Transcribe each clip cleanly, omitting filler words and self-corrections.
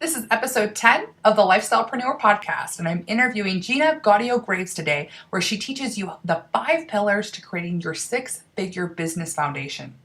This is episode 10 of the Lifestylepreneur podcast, and I'm interviewing Gina Gaudio-Graves today, where she teaches you the 5 pillars to creating your 6-figure business foundation.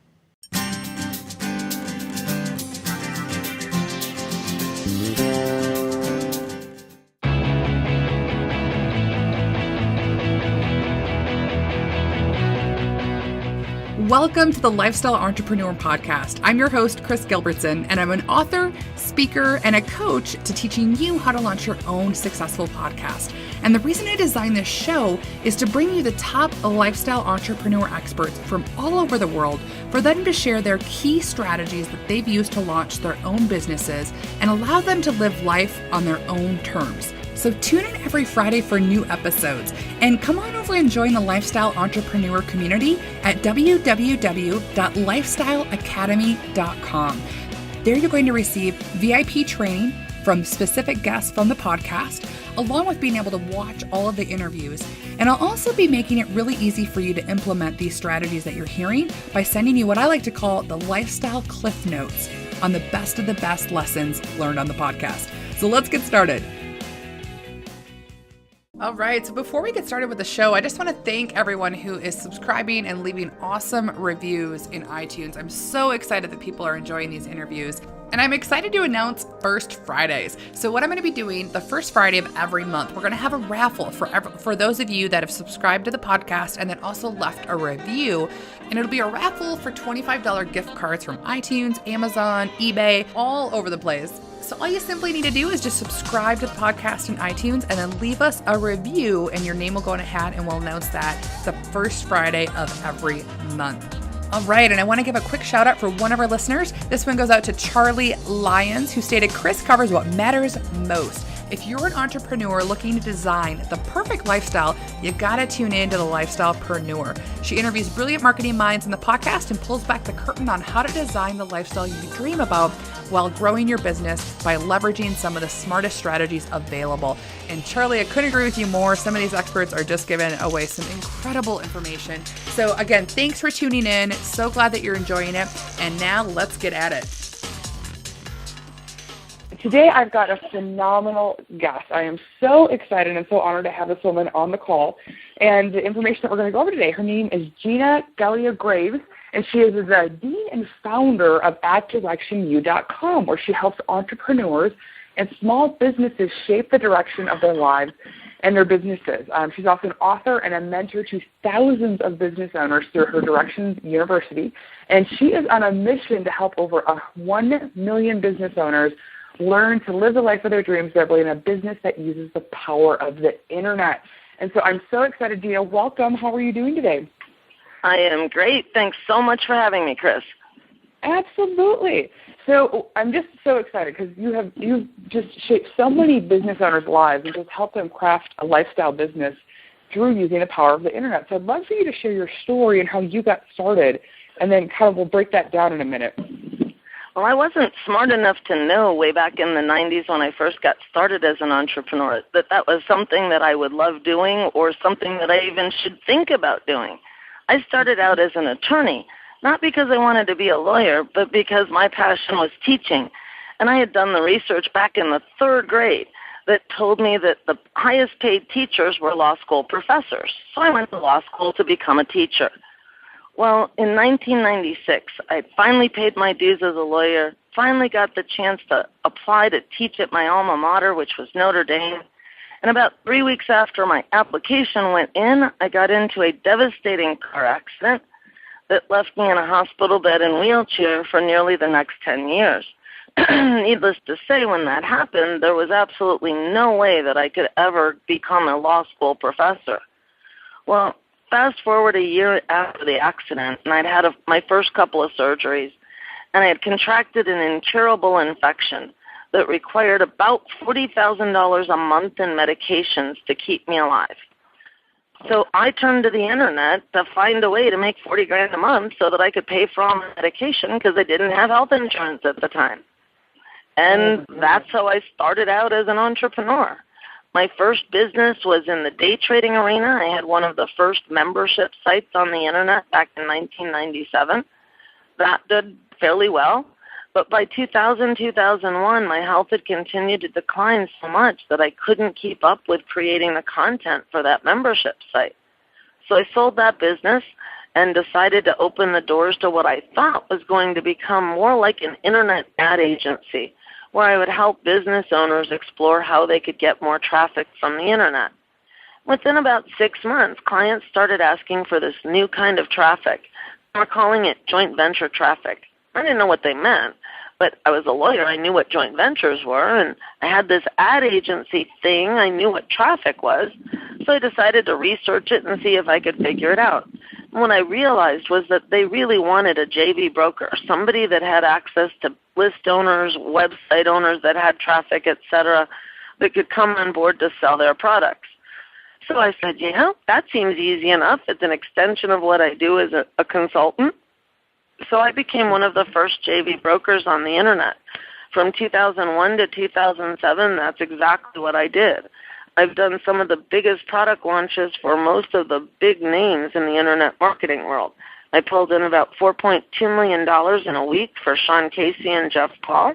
Welcome to the Lifestyle Entrepreneur Podcast. I'm your host, Kris Gilbertson, and I'm an author, speaker, and a coach to teaching you how to launch your own successful podcast. And the reason I designed this show is to bring you the top lifestyle entrepreneur experts from all over the world for them to share their key strategies that they've used to launch their own businesses and allow them to live life on their own terms. So tune in every Friday for new episodes and come on over and join the Lifestyle Entrepreneur community at www.lifestyleacademy.com. There you're going to receive VIP training from specific guests from the podcast, along with being able to watch all of the interviews. And I'll also be making it really easy for you to implement these strategies that you're hearing by sending you what I like to call the Lifestyle Cliff Notes on the best lessons learned on the podcast. So let's get started. All right, so before we get started with the show, I just want to thank everyone who is subscribing and leaving awesome reviews in iTunes. I'm so excited that people are enjoying these interviews. And I'm excited to announce First Fridays. So what I'm going to be doing the first Friday of every month, we're going to have a raffle for those of you that have subscribed to the podcast and then also left a review. And it'll be a raffle for $25 gift cards from iTunes, Amazon, eBay, all over the place. So all you simply need to do is just subscribe to the podcast in iTunes and then leave us a review, and your name will go in a hat, and we'll announce that the first Friday of every month. All right, and I want to give a quick shout out for one of our listeners. This one goes out to Charlie Lyons, who stated, "Kris covers what matters most. If you're an entrepreneur looking to design the perfect lifestyle, you gotta tune in to the Lifestylepreneur. She interviews brilliant marketing minds in the podcast and pulls back the curtain on how to design the lifestyle you dream about while growing your business by leveraging some of the smartest strategies available." And Charlie, I couldn't agree with you more. Some of these experts are just giving away some incredible information. So again, thanks for tuning in. So glad that you're enjoying it. And now let's get at it. Today I've got a phenomenal guest. I am so excited and so honored to have this woman on the call. And the information that we're going to go over today, her name is Gina Gaudio-Graves, and she is the dean and founder of AtDirectionU.com, where she helps entrepreneurs and small businesses shape the direction of their lives and their businesses. She's also an author and a mentor to thousands of business owners through her Directions University. And she is on a mission to help over 1 million business owners learn to live the life of their dreams by building a business that uses the power of the internet. And so I'm so excited, Gina. Welcome. How are you doing today? I am great. Thanks so much for having me, Kris. Absolutely. So I'm just so excited because you've just shaped so many business owners' lives and just helped them craft a lifestyle business through using the power of the internet. So I'd love for you to share your story and how you got started, and then kind of we'll break that down in a minute. Well, I wasn't smart enough to know way back in the 90s when I first got started as an entrepreneur that was something that I would love doing or something that I even should think about doing. I started out as an attorney, not because I wanted to be a lawyer, but because my passion was teaching. And I had done the research back in the 3rd grade that told me that the highest paid teachers were law school professors. So I went to law school to become a teacher. Well, in 1996, I finally paid my dues as a lawyer, finally got the chance to apply to teach at my alma mater, which was Notre Dame. And about 3 weeks after my application went in, I got into a devastating car accident that left me in a hospital bed and wheelchair for nearly the next 10 years. Needless to say, when that happened, there was absolutely no way that I could ever become a law school professor. Well, fast forward a year after the accident, and I'd had my first couple of surgeries, and I had contracted an incurable infection that required about $40,000 a month in medications to keep me alive. So I turned to the internet to find a way to make $40,000 a month so that I could pay for all my medication because I didn't have health insurance at the time. And that's how I started out as an entrepreneur. My first business was in the day trading arena. I had one of the first membership sites on the internet back in 1997. That did fairly well. But by 2000, 2001, my health had continued to decline so much that I couldn't keep up with creating the content for that membership site. So I sold that business and decided to open the doors to what I thought was going to become more like an internet ad agency, where I would help business owners explore how they could get more traffic from the internet. Within about 6 months, clients started asking for this new kind of traffic. We're calling it joint venture traffic. I didn't know what they meant, but I was a lawyer. I knew what joint ventures were, and I had this ad agency thing. I knew what traffic was, so I decided to research it and see if I could figure it out. And what I realized was that they really wanted a JV broker, somebody that had access to list owners, website owners that had traffic, etc., that could come on board to sell their products. So I said, yeah, that seems easy enough. It's an extension of what I do as a consultant. So I became one of the first JV brokers on the internet. From 2001 to 2007, that's exactly what I did. I've done some of the biggest product launches for most of the big names in the internet marketing world. I pulled in about $4.2 million in a week for Sean Casey and Jeff Paul.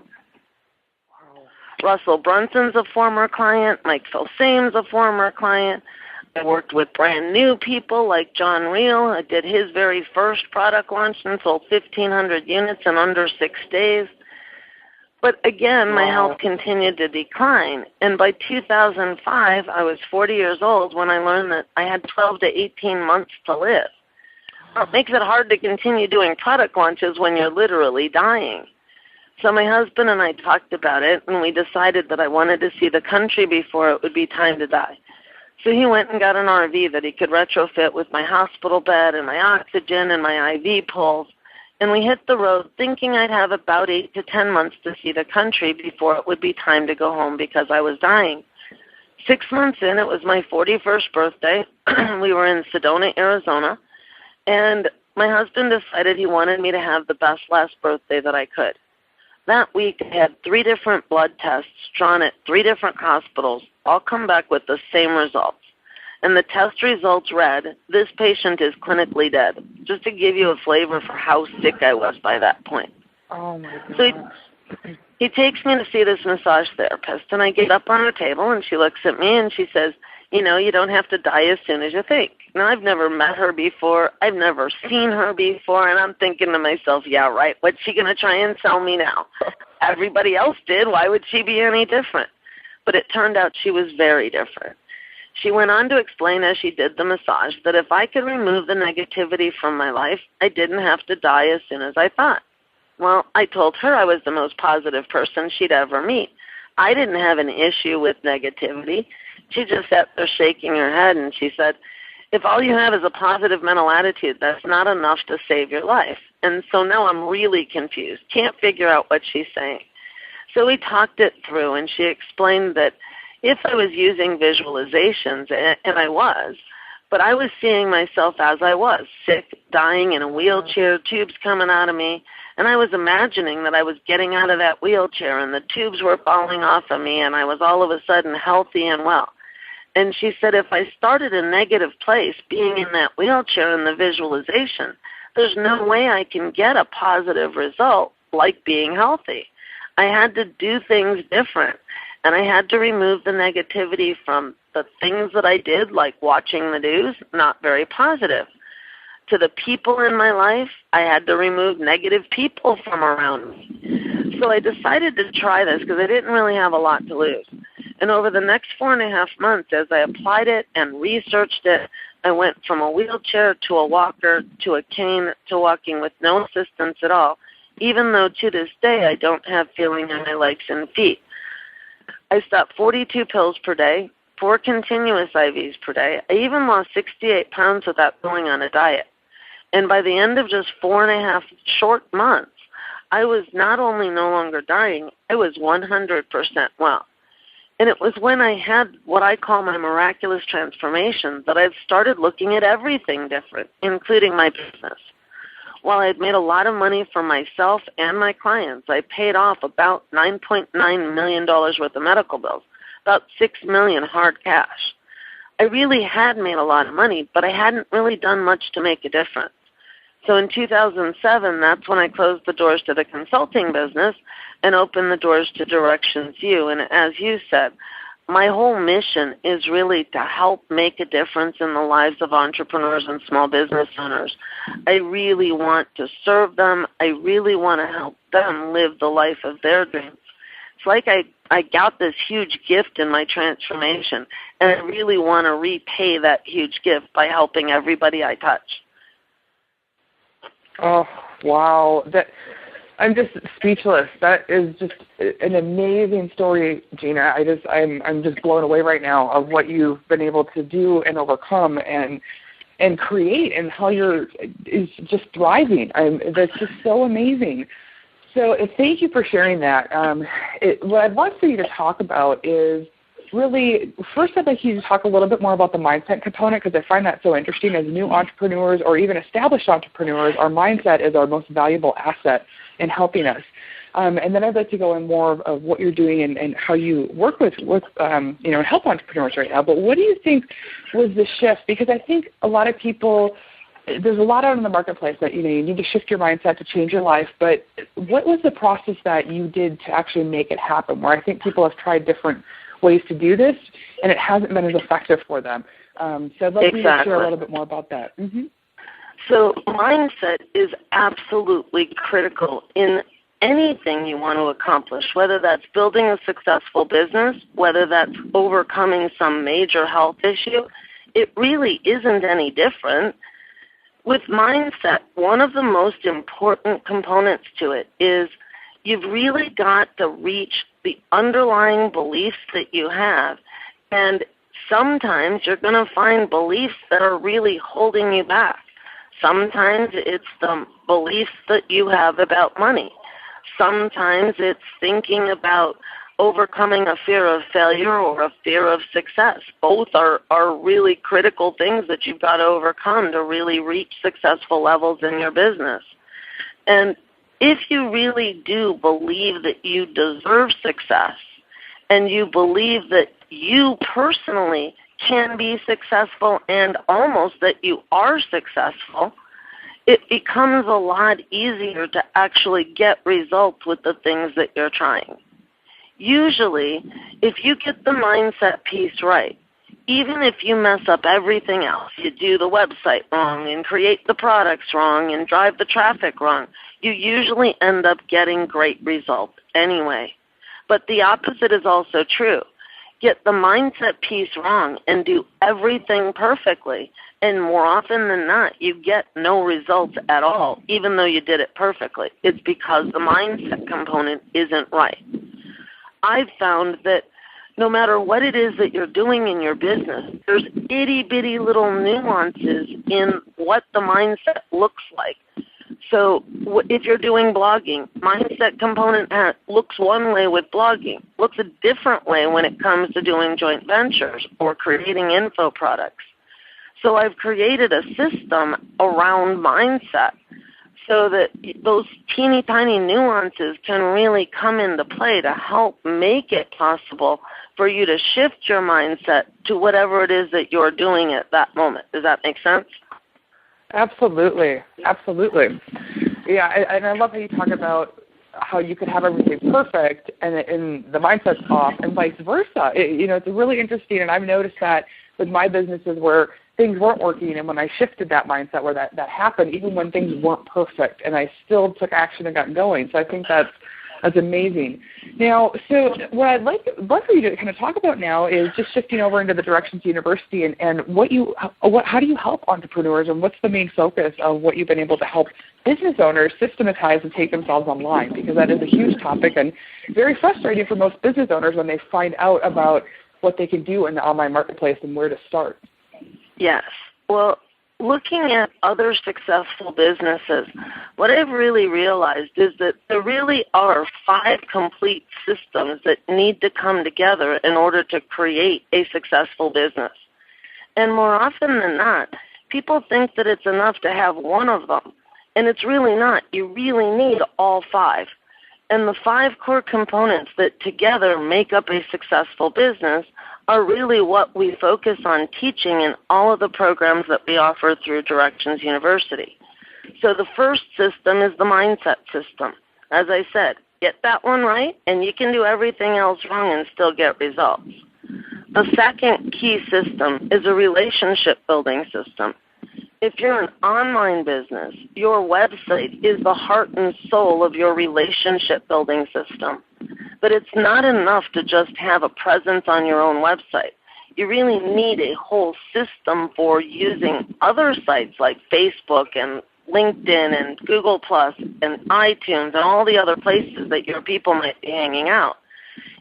Russell Brunson's a former client. Mike Filsame's a former client. I worked with brand new people like John Reel. I did his very first product launch and sold 1,500 units in under 6 days. But again, my health continued to decline. And by 2005, I was 40 years old when I learned that I had 12 to 18 months to live. Well, it makes it hard to continue doing product launches when you're literally dying. So my husband and I talked about it, and we decided that I wanted to see the country before it would be time to die. So he went and got an RV that he could retrofit with my hospital bed and my oxygen and my IV poles. And we hit the road thinking I'd have about 8 to 10 months to see the country before it would be time to go home because I was dying. 6 months in, it was my 41st birthday. We were in Sedona, Arizona. And my husband decided he wanted me to have the best last birthday that I could. That week, I had 3 different blood tests drawn at 3 different hospitals, all come back with the same results. And the test results read, this patient is clinically dead, just to give you a flavor for how sick I was by that point. Oh, my goodness. So he takes me to see this massage therapist, and I get up on her table, and she looks at me, and she says, you know, you don't have to die as soon as you think. Now, I've never met her before. I've never seen her before, and I'm thinking to myself, yeah, right, what's she going to try and sell me now? Everybody else did. Why would she be any different? But it turned out she was very different. She went on to explain as she did the massage that if I could remove the negativity from my life, I didn't have to die as soon as I thought. Well, I told her I was the most positive person she'd ever meet. I didn't have an issue with negativity. She just sat there shaking her head, and she said, if all you have is a positive mental attitude, that's not enough to save your life. And so now I'm really confused. Can't figure out what she's saying. So we talked it through, and she explained that if I was using visualizations, and I was, but I was seeing myself as I was, sick, dying in a wheelchair, tubes coming out of me, and I was imagining that I was getting out of that wheelchair and the tubes were falling off of me and I was all of a sudden healthy and well. And she said if I started a negative place, being in that wheelchair in the visualization, there's no way I can get a positive result like being healthy. I had to do things different, and I had to remove the negativity from the things that I did, like watching the news, not very positive. To the people in my life, I had to remove negative people from around me. So I decided to try this because I didn't really have a lot to lose. And over the next 4.5 months, as I applied it and researched it, I went from a wheelchair to a walker to a cane to walking with no assistance at all, even though to this day I don't have feeling in my legs and feet. I stopped 42 pills per day, 4 continuous IVs per day. I even lost 68 pounds without going on a diet. And by the end of just 4.5 short months, I was not only no longer dying, I was 100% well. And it was when I had what I call my miraculous transformation that I started looking at everything different, including my business. While I had made a lot of money for myself and my clients, I paid off about $9.9 million worth of medical bills, about $6 million hard cash. I really had made a lot of money, but I hadn't really done much to make a difference. So in 2007, that's when I closed the doors to the consulting business and opened the doors to Directions U. And as you said, my whole mission is really to help make a difference in the lives of entrepreneurs and small business owners. I really want to serve them. I really want to help them live the life of their dreams. It's like I got this huge gift in my transformation, and I really want to repay that huge gift by helping everybody I touch. Oh, wow. I'm just speechless. That is just an amazing story, Gina. I'm just blown away right now of what you've been able to do and overcome and create, and how is just thriving. That's just so amazing. So thank you for sharing that. What I'd love for you to talk about is really, first I'd like you to talk a little bit more about the mindset component, because I find that so interesting. As new entrepreneurs or even established entrepreneurs, our mindset is our most valuable asset in helping us. And then I'd like to go in more of what you're doing and how you work with help entrepreneurs right now. But what do you think was the shift? Because I think a lot of people, there's a lot out in the marketplace that you need to shift your mindset to change your life. But what was the process that you did to actually make it happen? Where I think people have tried different ways to do this, and it hasn't been as effective for them. So I'd love for you to share a little bit more about that. Mm-hmm. So mindset is absolutely critical in anything you want to accomplish, whether that's building a successful business, whether that's overcoming some major health issue. It really isn't any different. With mindset, one of the most important components to it is you've really got to reach the underlying beliefs that you have. And sometimes you're going to find beliefs that are really holding you back. Sometimes it's the beliefs that you have about money. Sometimes it's thinking about overcoming a fear of failure or a fear of success. Both are really critical things that you've got to overcome to really reach successful levels in your business. And if you really do believe that you deserve success, and you believe that you personally can be successful and almost that you are successful, it becomes a lot easier to actually get results with the things that you're trying. Usually, if you get the mindset piece right, even if you mess up everything else, you do the website wrong and create the products wrong and drive the traffic wrong, you usually end up getting great results anyway. But the opposite is also true. Get the mindset piece wrong and do everything perfectly, and more often than not, you get no results at all, even though you did it perfectly. It's because the mindset component isn't right. I've found that no matter what it is that you're doing in your business, there's itty-bitty little nuances in what the mindset looks like. So if you're doing blogging, mindset component looks one way with blogging, looks a different way when it comes to doing joint ventures or creating info products. So I've created a system around mindset so that those teeny tiny nuances can really come into play to help make it possible for you to shift your mindset to whatever it is that you're doing at that moment. Does that make sense? Absolutely. Absolutely. Yeah, and I love how you talk about how you could have everything perfect and the mindset's off, and vice versa. It's really interesting, and I've noticed that with my businesses where things weren't working, and when I shifted that mindset where that happened, even when things weren't perfect, and I still took action and got going. So I think that's amazing. Now, so what I'd love for you to kind of talk about now is just shifting over into the Directions University and how do you help entrepreneurs, and what's the main focus of what you've been able to help business owners systematize and take themselves online, because that is a huge topic and very frustrating for most business owners when they find out about what they can do in the online marketplace and where to start. Yes. Well, looking at other successful businesses, what I've really realized is that there really are 5 complete systems that need to come together in order to create a successful business. And more often than not, people think that it's enough to have one of them, and it's really not. You really need all 5. And the 5 core components that together make up a successful business are really what we focus on teaching in all of the programs that we offer through Directions University. So the first system is the mindset system. As I said, get that one right, and you can do everything else wrong and still get results. The second key system is a relationship building system. If you're an online business, your website is the heart and soul of your relationship building system. But it's not enough to just have a presence on your own website. You really need a whole system for using other sites like Facebook and LinkedIn and Google Plus and iTunes and all the other places that your people might be hanging out.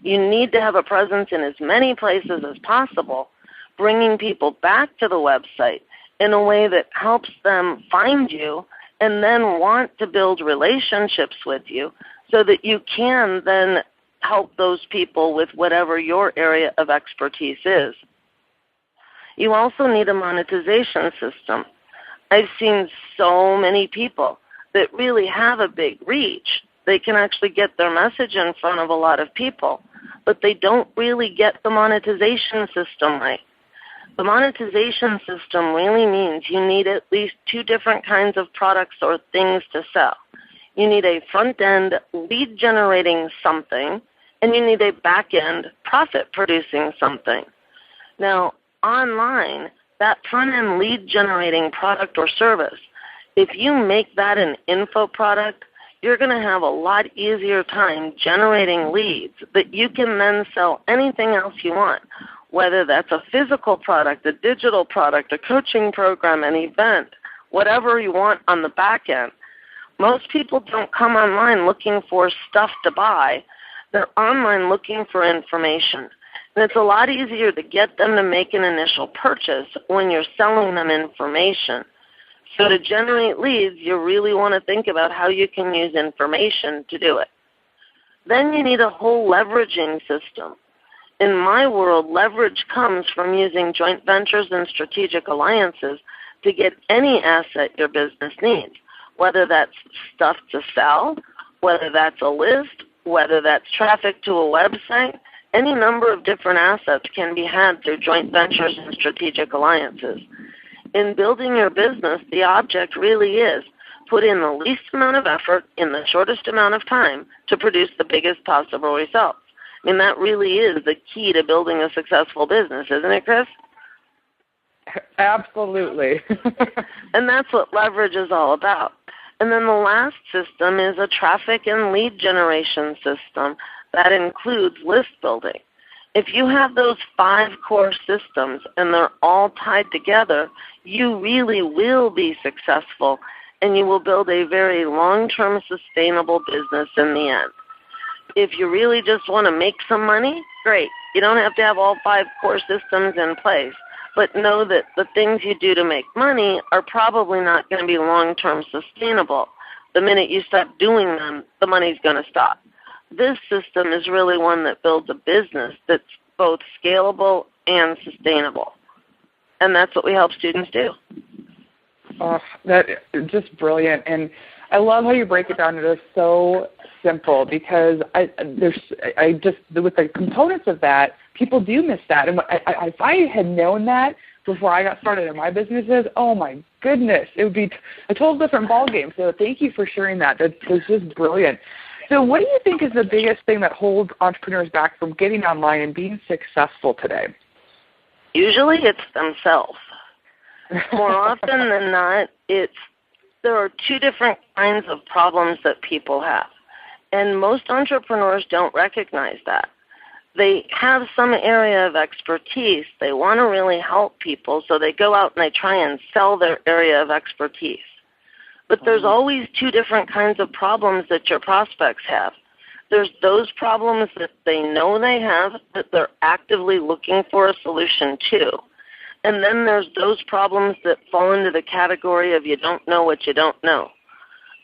You need to have a presence in as many places as possible, bringing people back to the website in a way that helps them find you and then want to build relationships with you so that you can then help those people with whatever your area of expertise is. You also need a monetization system. I've seen so many people that really have a big reach. They can actually get their message in front of a lot of people, but they don't really get the monetization system right. The monetization system really means you need at least two different kinds of products or things to sell. You need a front-end lead-generating something, and you need a back-end profit-producing something. Now, online, that front-end lead-generating product or service, if you make that an info product, you're going to have a lot easier time generating leads that you can then sell anything else you want, whether that's a physical product, a digital product, a coaching program, an event, whatever you want on the back end. Most people don't come online looking for stuff to buy. They're online looking for information. And it's a lot easier to get them to make an initial purchase when you're selling them information. So to generate leads, you really want to think about how you can use information to do it. Then you need a whole leveraging system. In my world, leverage comes from using joint ventures and strategic alliances to get any asset your business needs, whether that's stuff to sell, whether that's a list, whether that's traffic to a website. Any number of different assets can be had through joint ventures and strategic alliances. In building your business, the object really is put in the least amount of effort in the shortest amount of time to produce the biggest possible results. I mean, that really is the key to building a successful business, isn't it, Kris? Absolutely. And that's what leverage is all about. And then the last system is a traffic and lead generation system that includes list building. If you have those 5 core systems and they're all tied together, you really will be successful and you will build a very long-term sustainable business in the end. If you really just want to make some money, great. You don't have to have all 5 core systems in place, but know that the things you do to make money are probably not going to be long-term sustainable. The minute you stop doing them, the money's going to stop. This system is really one that builds a business that's both scalable and sustainable. And that's what we help students do. Oh, that is just brilliant. And I love how you break it down. It is so simple because with the components of that, people do miss that. And if I had known that before I got started in my businesses, oh my goodness, it would be a total different ballgame. So thank you for sharing that. That's just brilliant. So what do you think is the biggest thing that holds entrepreneurs back from getting online and being successful today? Usually it's themselves. More often than not, there are 2 different kinds of problems that people have. And most entrepreneurs don't recognize that. They have some area of expertise. They want to really help people, so they go out and they try and sell their area of expertise. But there's always 2 different kinds of problems that your prospects have. There's those problems that they know they have that they're actively looking for a solution to. And then there's those problems that fall into the category of you don't know what you don't know.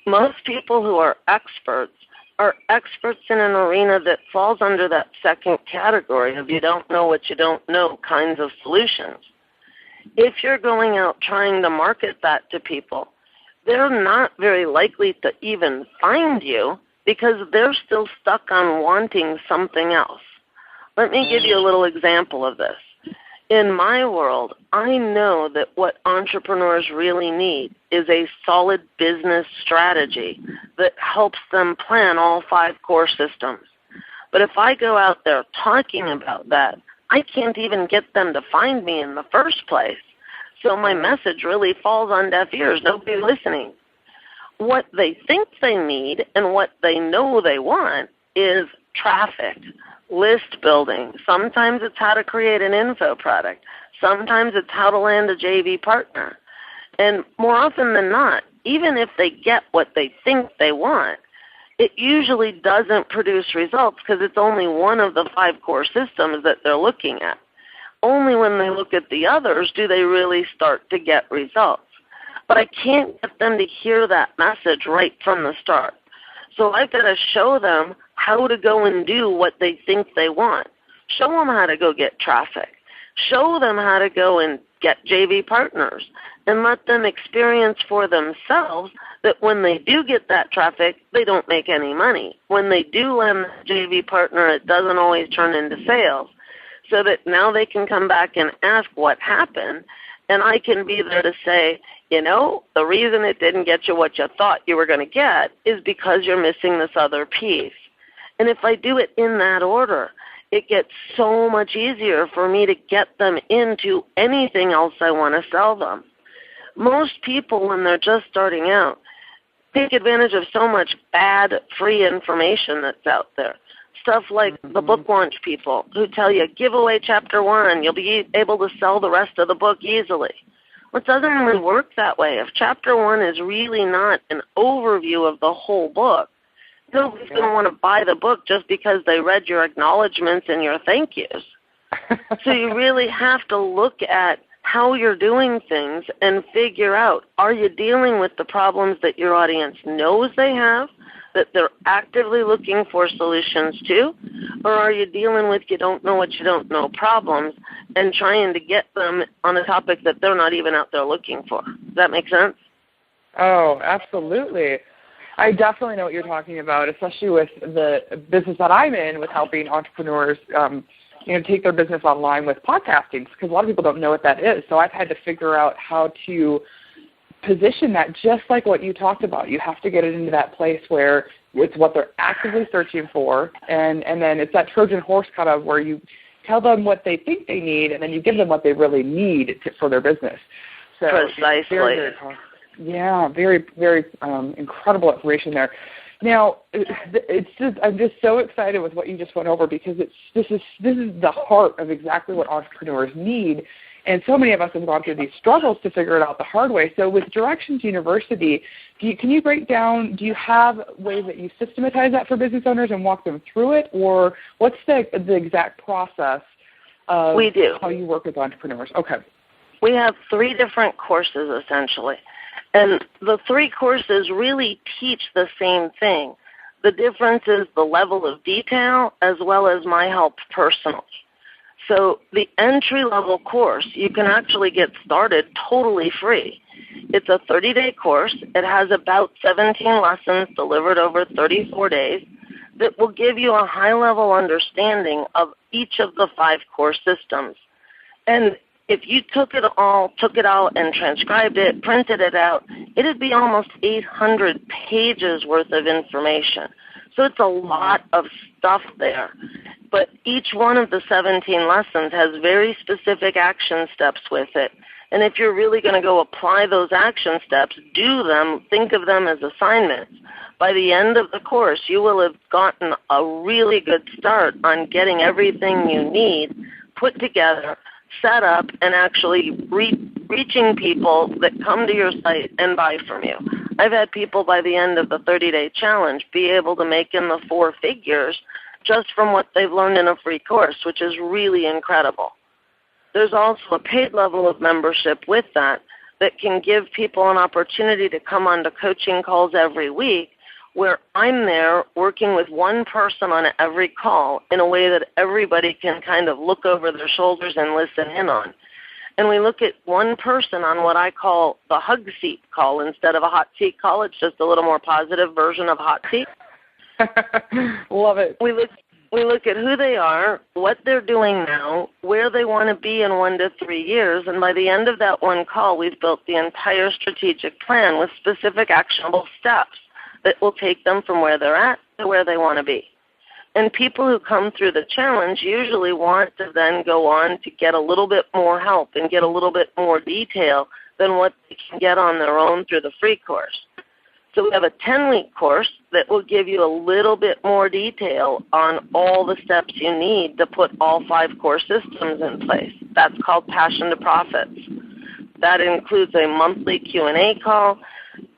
Most people who are experts in an arena that falls under that second category of you don't know what you don't know kinds of solutions. If you're going out trying to market that to people, they're not very likely to even find you because they're still stuck on wanting something else. Let me give you a little example of this. In my world, I know that what entrepreneurs really need is a solid business strategy that helps them plan all 5 core systems. But if I go out there talking about that, I can't even get them to find me in the first place. So my message really falls on deaf ears, nobody listening. What they think they need and what they know they want is traffic, list building. Sometimes it's how to create an info product. Sometimes it's how to land a JV partner. And more often than not, even if they get what they think they want, it usually doesn't produce results because it's only one of the 5 core systems that they're looking at. Only when they look at the others do they really start to get results. But I can't get them to hear that message right from the start. So I've got to show them how to go and do what they think they want. Show them how to go get traffic. Show them how to go and get JV partners and let them experience for themselves that when they do get that traffic, they don't make any money. When they do land the JV partner, it doesn't always turn into sales. So that now they can come back and ask what happened, and I can be there to say, you know, the reason it didn't get you what you thought you were going to get is because you're missing this other piece. And if I do it in that order, it gets so much easier for me to get them into anything else I want to sell them. Most people, when they're just starting out, take advantage of so much bad free information that's out there. Stuff like the book launch people who tell you, give away chapter 1, you'll be able to sell the rest of the book easily. Well, it doesn't really work that way. If chapter 1 is really not an overview of the whole book, nobody's going to want to buy the book just because they read your acknowledgments and your thank yous. So you really have to look at how you're doing things and figure out, are you dealing with the problems that your audience knows they have, that they're actively looking for solutions to, or are you dealing with you don't know what you don't know problems and trying to get them on a topic that they're not even out there looking for? Does that make sense? Oh, absolutely. I definitely know what you're talking about, especially with the business that I'm in, with helping entrepreneurs take their business online with podcasting, because a lot of people don't know what that is. So I've had to figure out how to position that just like what you talked about. You have to get it into that place where it's what they're actively searching for, and then it's that Trojan horse kind of where you tell them what they think they need, and then you give them what they really need for their business. So precisely. Very, very incredible information there. Now, I'm just so excited with what you just went over, because this is the heart of exactly what entrepreneurs need. And so many of us have gone through these struggles to figure it out the hard way. So with Directions University, can you break down, do you have ways that you systematize that for business owners and walk them through it? Or what's the exact process of how you work with entrepreneurs? Okay. We have 3 different courses, essentially. And the 3 courses really teach the same thing. The difference is the level of detail as well as my help personally. So the entry-level course, you can actually get started totally free. It's a 30-day course. It has about 17 lessons delivered over 34 days that will give you a high-level understanding of each of the 5 core systems. And if you took it all and transcribed it, printed it out, it would be almost 800 pages worth of information. So it's a lot of stuff there. But each one of the 17 lessons has very specific action steps with it. And if you're really going to go apply those action steps, do them, think of them as assignments. By the end of the course, you will have gotten a really good start on getting everything you need put together, set up, and actually reaching people that come to your site and buy from you. I've had people by the end of the 30-day challenge be able to make in the 4 figures just from what they've learned in a free course, which is really incredible. There's also a paid level of membership with that can give people an opportunity to come on to coaching calls every week, where I'm there working with one person on every call in a way that everybody can kind of look over their shoulders and listen in on. And we look at one person on what I call the hug seat call instead of a hot seat call. It's just a little more positive version of hot seat. Love it. We We look at who they are, what they're doing now, where they want to be in 1 to 3 years, and by the end of that one call, we've built the entire strategic plan with specific actionable steps that will take them from where they're at to where they want to be. And people who come through the challenge usually want to then go on to get a little bit more help and get a little bit more detail than what they can get on their own through the free course. So we have a 10-week course that will give you a little bit more detail on all the steps you need to put all 5 core systems in place. That's called Passion to Profits. That includes a monthly Q&A call.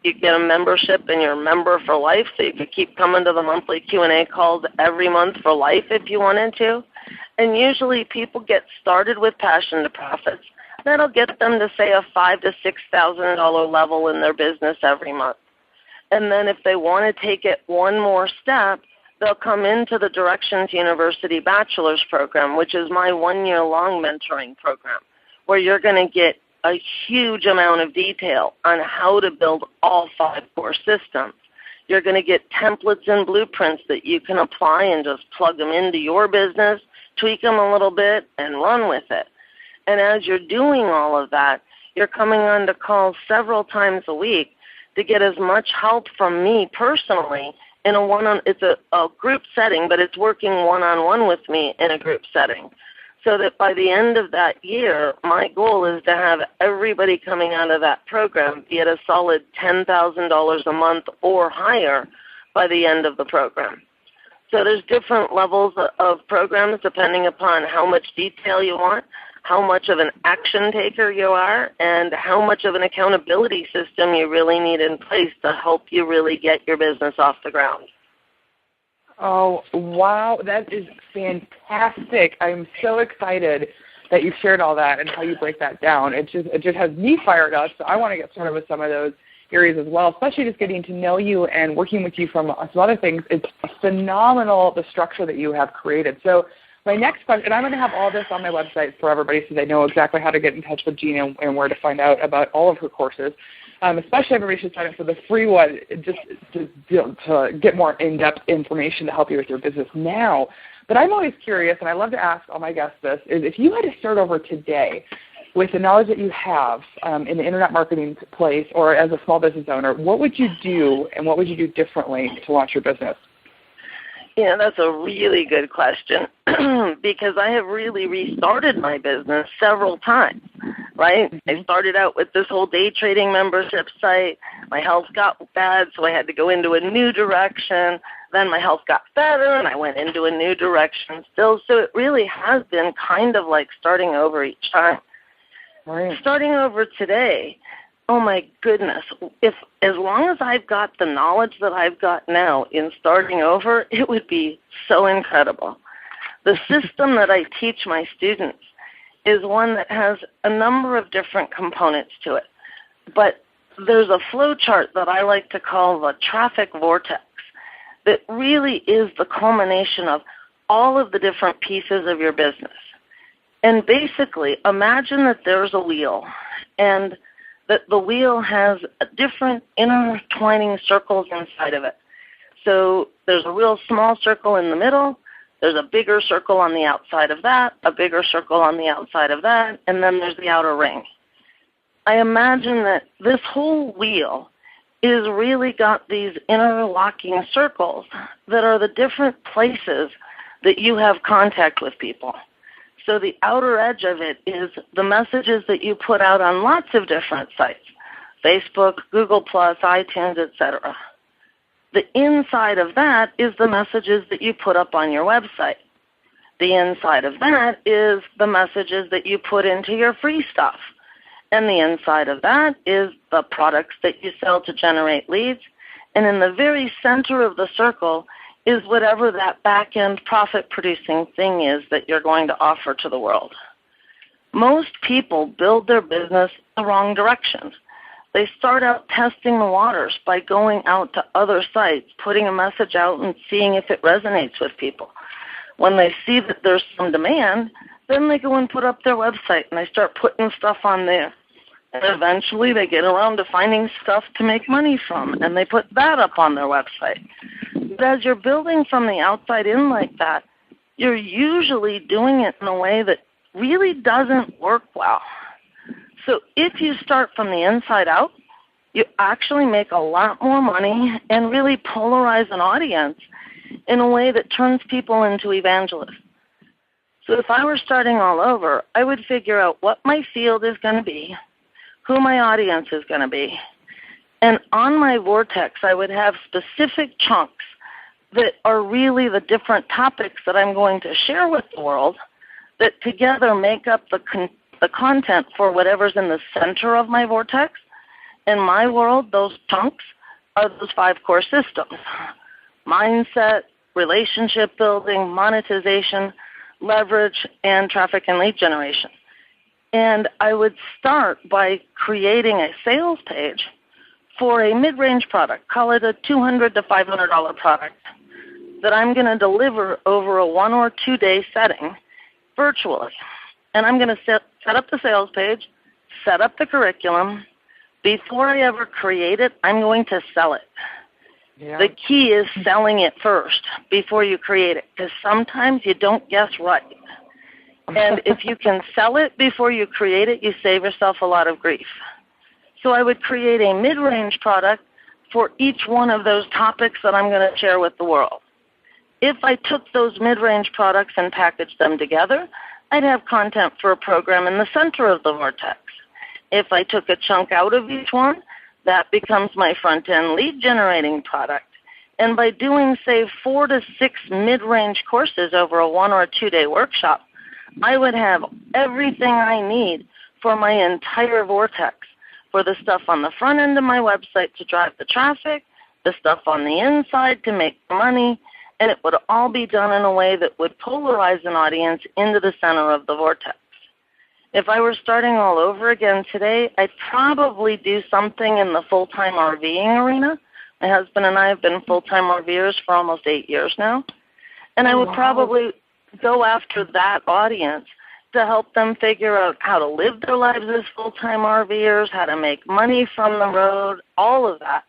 You get a membership and you're a member for life, so you could keep coming to the monthly Q&A calls every month for life if you wanted to. And usually people get started with Passion to Profits. That'll get them to, say, a $5,000 to $6,000 level in their business every month. And then if they want to take it one more step, they'll come into the Directions University Bachelor's Program, which is my 1-year-long mentoring program, where you're going to get a huge amount of detail on how to build all 5 core systems. You're going to get templates and blueprints that you can apply and just plug them into your business, tweak them a little bit, and run with it. And as you're doing all of that, you're coming on to calls several times a week to get as much help from me personally in it's a group setting, but it's working one-on-one with me in a group setting. So that by the end of that year, my goal is to have everybody coming out of that program be at a solid $10,000 a month or higher by the end of the program. So there's different levels of programs depending upon how much detail you want, how much of an action taker you are, and how much of an accountability system you really need in place to help you really get your business off the ground. Oh, wow. That is fantastic. I'm so excited that you've shared all that and how you break that down. It just has me fired up, so I want to get started with some of those areas as well, especially just getting to know you and working with you from some other things. It's phenomenal, the structure that you have created. So my next question, and I'm going to have all this on my website for everybody so they know exactly how to get in touch with Gina and where to find out about all of her courses. Especially everybody should sign up for the free one just to get more in-depth information to help you with your business now. But I'm always curious, and I love to ask all my guests this, is if you had to start over today with the knowledge that you have in the internet marketing place or as a small business owner, what would you do and what would you do differently to launch your business? Yeah, that's a really good question because I have really restarted my business several times, right? I started out with this whole day trading membership site. My health got bad, so I had to go into a new direction. Then my health got better, and I went into a new direction still. So it really has been kind of like starting over each time. Right. Starting over today, oh my goodness, as long as I've got the knowledge that I've got now in starting over, it would be so incredible. The system that I teach my students is one that has a number of different components to it. But there's a flow chart that I like to call the traffic vortex that really is the culmination of all of the different pieces of your business. And basically, imagine that there's a wheel, and that the wheel has different intertwining circles inside of it. So there's a real small circle in the middle, there's a bigger circle on the outside of that, a bigger circle on the outside of that, and then there's the outer ring. I imagine that this whole wheel is really got these interlocking circles that are the different places that you have contact with people. So the outer edge of it is the messages that you put out on lots of different sites, Facebook, Google+, iTunes, etc. The inside of that is the messages that you put up on your website. The inside of that is the messages that you put into your free stuff. And the inside of that is the products that you sell to generate leads. And in the very center of the circle is whatever that back-end profit-producing thing is that you're going to offer to the world. Most people build their business the wrong direction. They start out testing the waters by going out to other sites, putting a message out and seeing if it resonates with people. When they see that there's some demand, then they go and put up their website and they start putting stuff on there. And eventually they get around to finding stuff to make money from, and they put that up on their website. But as you're building from the outside in like that, you're usually doing it in a way that really doesn't work well. So if you start from the inside out, you actually make a lot more money and really polarize an audience in a way that turns people into evangelists. So if I were starting all over, I would figure out what my field is going to be, who my audience is going to be, and on my vortex I would have specific chunks that are really the different topics that I'm going to share with the world that together make up the content for whatever's in the center of my vortex. In my world, those chunks are those 5 core systems: mindset, relationship building, monetization, leverage, and traffic and lead generation. And I would start by creating a sales page for a mid-range product, call it a $200 to $500 product, that I'm going to deliver over a 1 or 2 day setting virtually. And I'm going to set up the sales page, set up the curriculum. Before I ever create it, I'm going to sell it. Yeah. The key is selling it first before you create it, because sometimes you don't guess right. And if you can sell it before you create it, you save yourself a lot of grief. So I would create a mid-range product for each one of those topics that I'm going to share with the world. If I took those mid-range products and packaged them together, I'd have content for a program in the center of the vortex. If I took a chunk out of each one, that becomes my front-end lead-generating product. And by doing, say, 4 to 6 mid-range courses over a 1 or 2 day workshop, I would have everything I need for my entire vortex, for the stuff on the front end of my website to drive the traffic, the stuff on the inside to make money, and it would all be done in a way that would polarize an audience into the center of the vortex. If I were starting all over again today, I'd probably do something in the full-time RVing arena. My husband and I have been full-time RVers for almost 8 years now. And I would probably go after that audience to help them figure out how to live their lives as full-time RVers, how to make money from the road, all of that.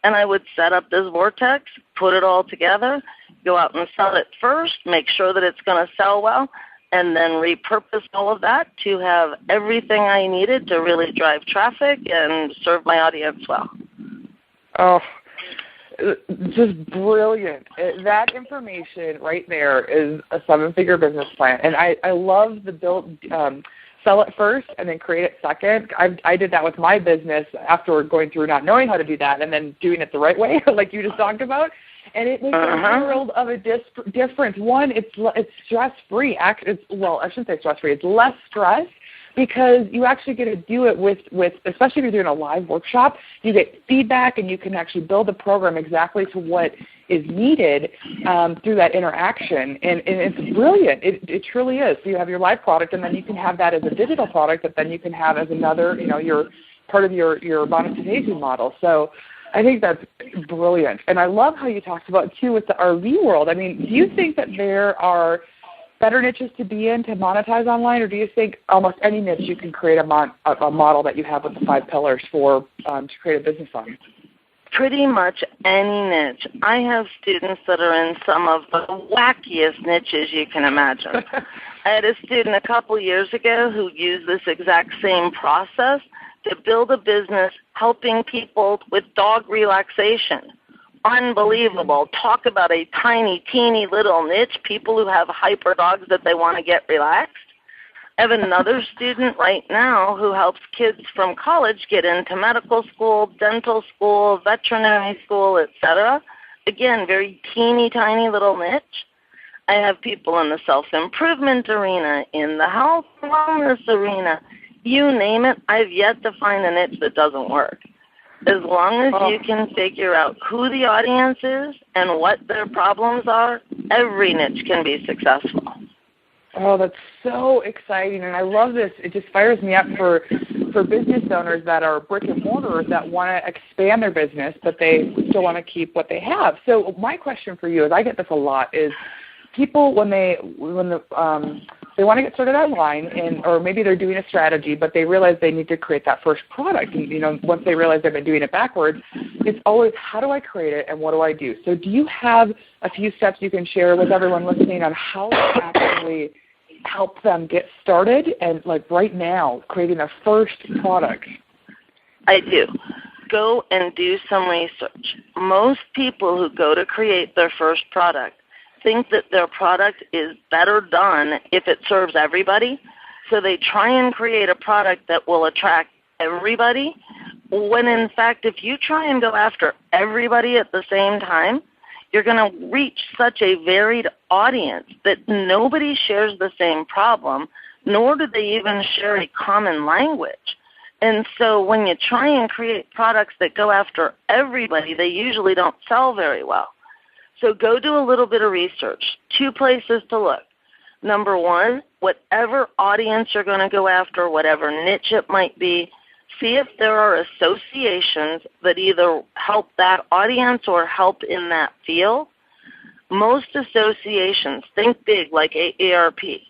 And I would set up this vortex, put it all together, go out and sell it first, make sure that it's going to sell well, and then repurpose all of that to have everything I needed to really drive traffic and serve my audience well. Oh, just brilliant. That information right there is a 7-figure business plan. And I love the build, sell it first and then create it second. I did that with my business after going through not knowing how to do that and then doing it the right way, like you just talked about. And it makes a world of a difference. One, it's stress-free. Well, I shouldn't say stress-free. It's less stress because you actually get to do it with, especially if you're doing a live workshop, you get feedback and you can actually build the program exactly to what is needed through that interaction. And it's brilliant. It truly is. So you have your live product, and then you can have that as a digital product that then you can have as another, your part of your monetization model. So I think that's brilliant. And I love how you talked about, too, with the RV world. I mean, do you think that there are better niches to be in to monetize online, or do you think almost any niche you can create a model that you have with the 5 pillars for to create a business on? Pretty much any niche. I have students that are in some of the wackiest niches you can imagine. I had a student a couple years ago who used this exact same process to build a business helping people with dog relaxation. Unbelievable. Talk about a tiny, teeny little niche, people who have hyper dogs that they want to get relaxed. I have another student right now who helps kids from college get into medical school, dental school, veterinary school, etc. Again, very teeny, tiny little niche. I have people in the self-improvement arena, in the health and wellness arena. You name it, I've yet to find a niche that doesn't work. As long as you can figure out who the audience is and what their problems are, every niche can be successful. Oh, that's so exciting, and I love this. It just fires me up for business owners that are brick and mortar that want to expand their business, but they still want to keep what they have. So my question for you, is I get this a lot, is people when the they want to get started online, or maybe they're doing a strategy, but they realize they need to create that first product. And, once they realize they've been doing it backwards, it's always, how do I create it and what do I do? So do you have a few steps you can share with everyone listening on how to actually help them get started and, like, right now, creating their first product? I do. Go and do some research. Most people who go to create their first product think that their product is better done if it serves everybody, so they try and create a product that will attract everybody, when in fact if you try and go after everybody at the same time, you're going to reach such a varied audience that nobody shares the same problem, nor do they even share a common language. And so when you try and create products that go after everybody, they usually don't sell very well. So go do a little bit of research. 2 places to look. Number 1, whatever audience you're going to go after, whatever niche it might be, see if there are associations that either help that audience or help in that field. Most associations, think big like AARP,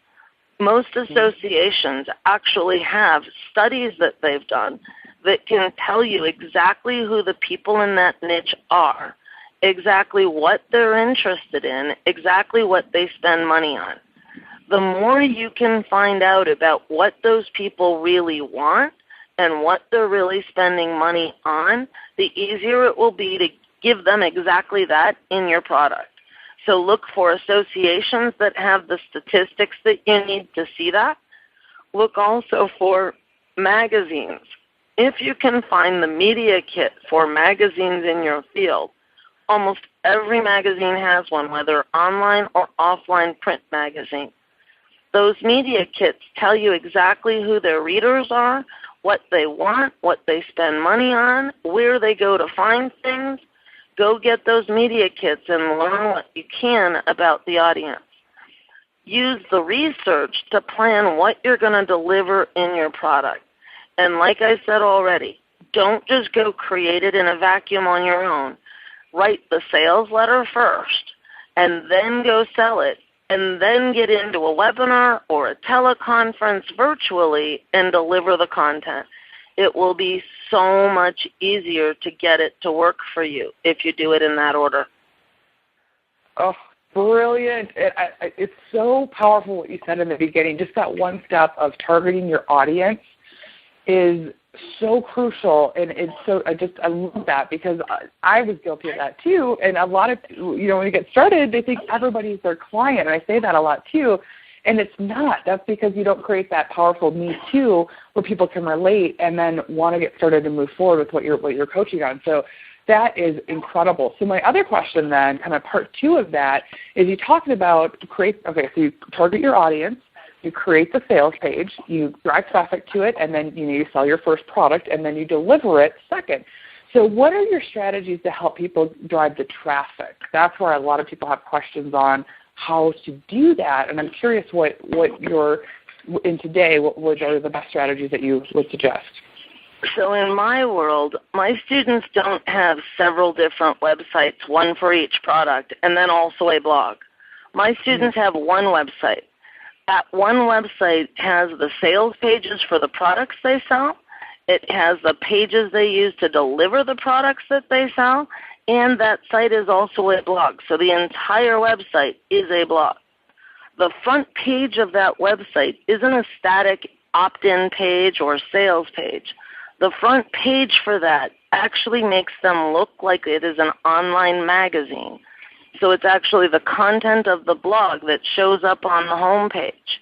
most associations actually have studies that they've done that can tell you exactly who the people in that niche are, exactly what they're interested in, exactly what they spend money on. The more you can find out about what those people really want and what they're really spending money on, the easier it will be to give them exactly that in your product. So look for associations that have the statistics that you need to see that. Look also for magazines. If you can find the media kit for magazines in your field, almost every magazine has one, whether online or offline print magazine. Those media kits tell you exactly who their readers are, what they want, what they spend money on, where they go to find things. Go get those media kits and learn what you can about the audience. Use the research to plan what you're going to deliver in your product. And like I said already, don't just go create it in a vacuum on your own. Write the sales letter first, and then go sell it, and then get into a webinar or a teleconference virtually and deliver the content. It will be so much easier to get it to work for you if you do it in that order. Oh, brilliant. It's so powerful what you said in the beginning. Just that one step of targeting your audience is so crucial, and it's so, I love that, because I was guilty of that too. And a lot of, when you get started, they think everybody's their client, and I say that a lot too. And it's not. That's because you don't create that powerful me too, where people can relate and then want to get started and move forward with what you're coaching on. So that is incredible. So my other question then, kind of part 2 of that, is you talked about so you target your audience, you create the sales page, you drive traffic to it, and then you sell your first product, and then you deliver it second. So what are your strategies to help people drive the traffic? That's where a lot of people have questions on how to do that, and I'm curious what you're in today. What are the best strategies that you would suggest? So in my world, my students don't have several different websites, one for each product, and then also a blog. My students have one website. That one website has the sales pages for the products they sell. It has the pages they use to deliver the products that they sell, and that site is also a blog. So the entire website is a blog. The front page of that website isn't a static opt-in page or sales page. The front page for that actually makes them look like it is an online magazine. So it's actually the content of the blog that shows up on the home page.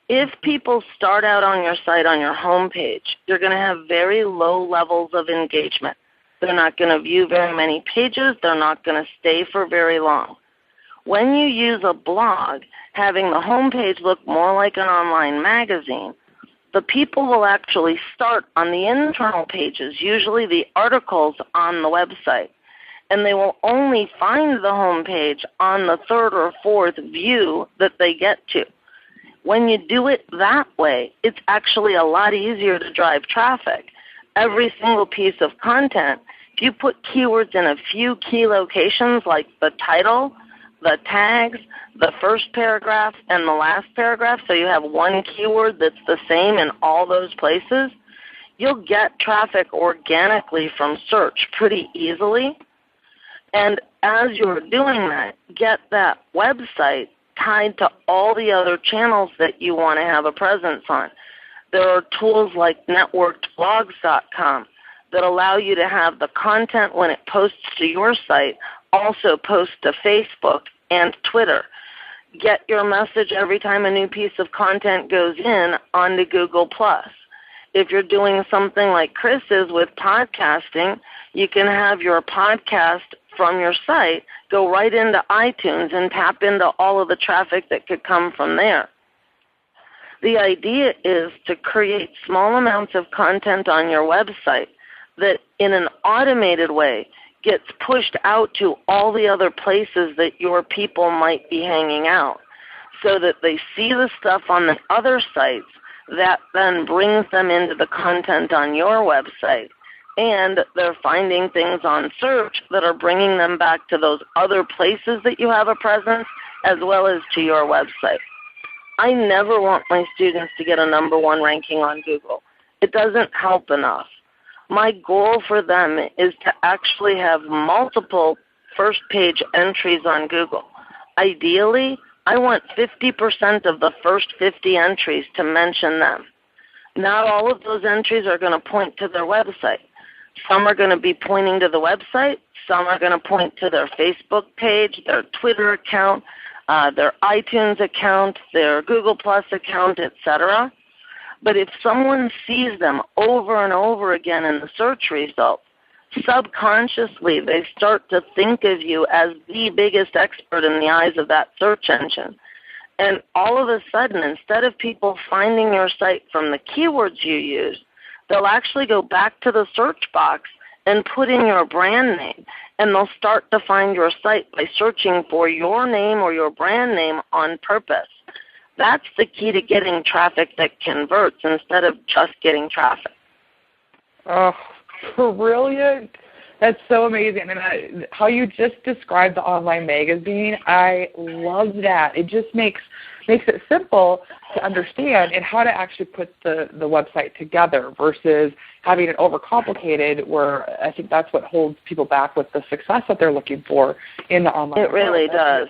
If people start out on your site on your home page, you're going to have very low levels of engagement. They're not going to view very many pages. They're not going to stay for very long. When you use a blog, having the home page look more like an online magazine, the people will actually start on the internal pages, usually the articles on the website, and they will only find the home page on the 3rd or 4th view that they get to. When you do it that way, it's actually a lot easier to drive traffic. Every single piece of content, if you put keywords in a few key locations like the title, the tags, the first paragraph, and the last paragraph, so you have one keyword that's the same in all those places, you'll get traffic organically from search pretty easily. And as you're doing that, get that website tied to all the other channels that you want to have a presence on. There are tools like networkedblogs.com that allow you to have the content when it posts to your site also post to Facebook and Twitter. Get your message every time a new piece of content goes in onto Google+. If you're doing something like Kris is with podcasting, you can have your podcast from your site go right into iTunes and tap into all of the traffic that could come from there. The idea is to create small amounts of content on your website that in an automated way gets pushed out to all the other places that your people might be hanging out, so that they see the stuff on the other sites that then brings them into the content on your website. And they're finding things on search that are bringing them back to those other places that you have a presence, as well as to your website. I never want my students to get a #1 ranking on Google. It doesn't help enough. My goal for them is to actually have multiple first-page entries on Google. Ideally, I want 50% of the first 50 entries to mention them. Not all of those entries are going to point to their website. Some are going to be pointing to the website. Some are going to point to their Facebook page, their Twitter account, their iTunes account, their Google Plus account, etc. But if someone sees them over and over again in the search results, subconsciously they start to think of you as the biggest expert in the eyes of that search engine. And all of a sudden, instead of people finding your site from the keywords you use, they'll actually go back to the search box and put in your brand name, and they'll start to find your site by searching for your name or your brand name on purpose. That's the key to getting traffic that converts instead of just getting traffic. Oh, brilliant. That's so amazing. And how you just described the online magazine, I love that. It just makes it simple to understand and how to actually put the website together versus having it overcomplicated, where I think that's what holds people back with the success that they're looking for in the online world. It really does.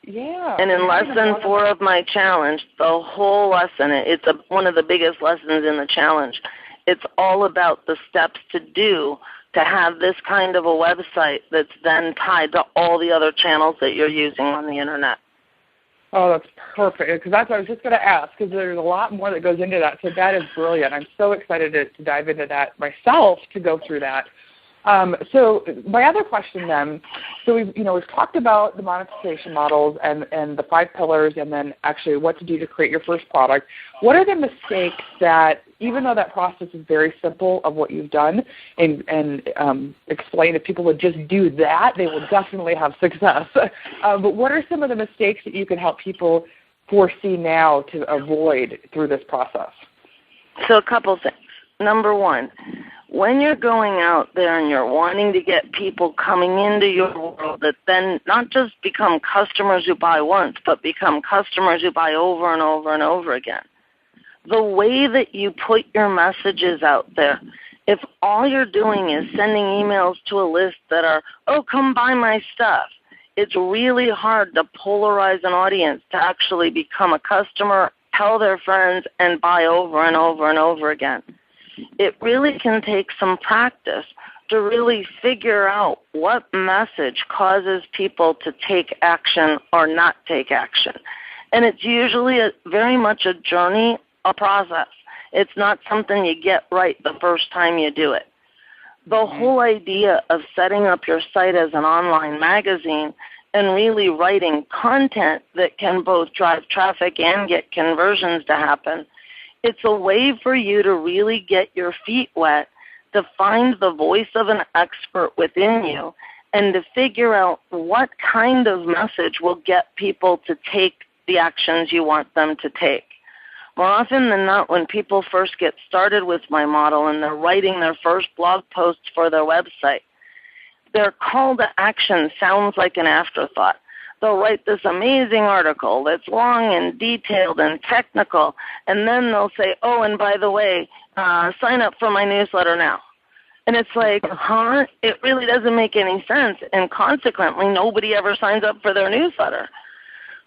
Yeah. And in lesson 4 of my challenge, the whole lesson, it's one of the biggest lessons in the challenge. It's all about the steps to do to have this kind of a website that's then tied to all the other channels that you're using on the Internet. Oh, that's perfect, because that's what I was just going to ask, because there's a lot more that goes into that. So that is brilliant. I'm so excited to dive into that myself, to go through that. So my other question then, so we've talked about the monetization models and the 5 pillars, and then actually what to do to create your first product. What are the mistakes that, even though that process is very simple of what you've done and explain, if people would just do that, they will definitely have success. But what are some of the mistakes that you can help people foresee now to avoid through this process? So a couple things. Number 1, when you're going out there and you're wanting to get people coming into your world that then not just become customers who buy once, but become customers who buy over and over and over again, the way that you put your messages out there, if all you're doing is sending emails to a list that are, oh, come buy my stuff, it's really hard to polarize an audience to actually become a customer, tell their friends, and buy over and over and over again. It really can take some practice to really figure out what message causes people to take action or not take action. And it's usually very much a journey, a process. It's not something you get right the first time you do it. The whole idea of setting up your site as an online magazine and really writing content that can both drive traffic and get conversions to happen, it's a way for you to really get your feet wet, to find the voice of an expert within you, and to figure out what kind of message will get people to take the actions you want them to take. More often than not, when people first get started with my model and they're writing their first blog posts for their website, their call to action sounds like an afterthought. they'll write this amazing article that's long and detailed and technical, and then they'll say, oh, and by the way, sign up for my newsletter now. And it's like, huh? It really doesn't make any sense, and consequently, nobody ever signs up for their newsletter.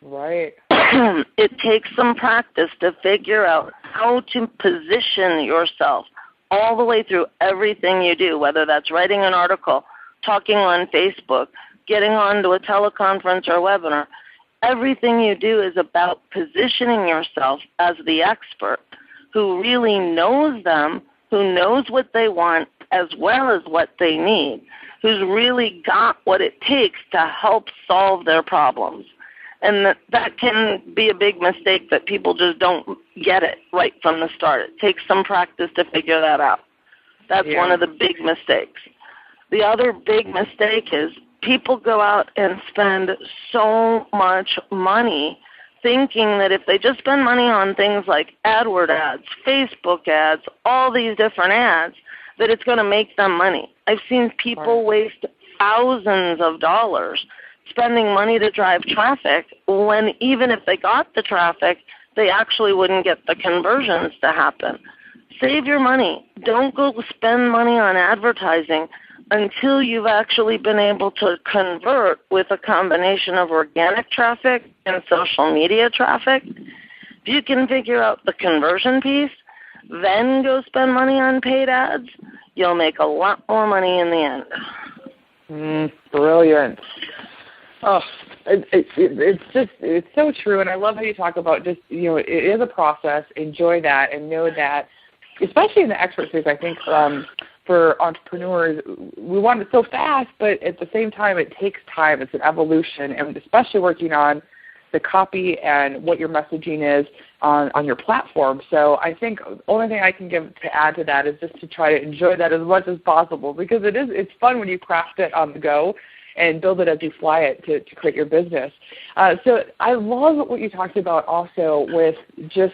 Right. It takes some practice to figure out how to position yourself all the way through everything you do, whether that's writing an article, talking on Facebook, getting onto a teleconference or webinar. Everything you do is about positioning yourself as the expert who really knows them, who knows what they want as well as what they need, who's really got what it takes to help solve their problems. And that can be a big mistake, that people just don't get it right from the start. It takes some practice to figure that out. That's one of the big mistakes. The other big mistake is people go out and spend so much money thinking that if they just spend money on things like AdWord ads, Facebook ads, all these different ads, that it's going to make them money. I've seen people waste thousands of dollars spending money to drive traffic when even if they got the traffic, they actually wouldn't get the conversions to happen. Save your money. Don't go spend money on advertising until you've actually been able to convert with a combination of organic traffic and social media traffic. If you can figure out the conversion piece, then go spend money on paid ads, you'll make a lot more money in the end. Brilliant. Oh, it's so true, and I love how you talk about just, it is a process. Enjoy that and know that, especially in the expert space, I think for entrepreneurs, we want it so fast, but at the same time, it takes time. It's an evolution, and especially working on the copy and what your messaging is on your platform. So I think the only thing I can give to add to that is just to try to enjoy that as much as possible, because it's fun when you craft it on the go and build it as you fly it to create your business. So I love what you talked about also with just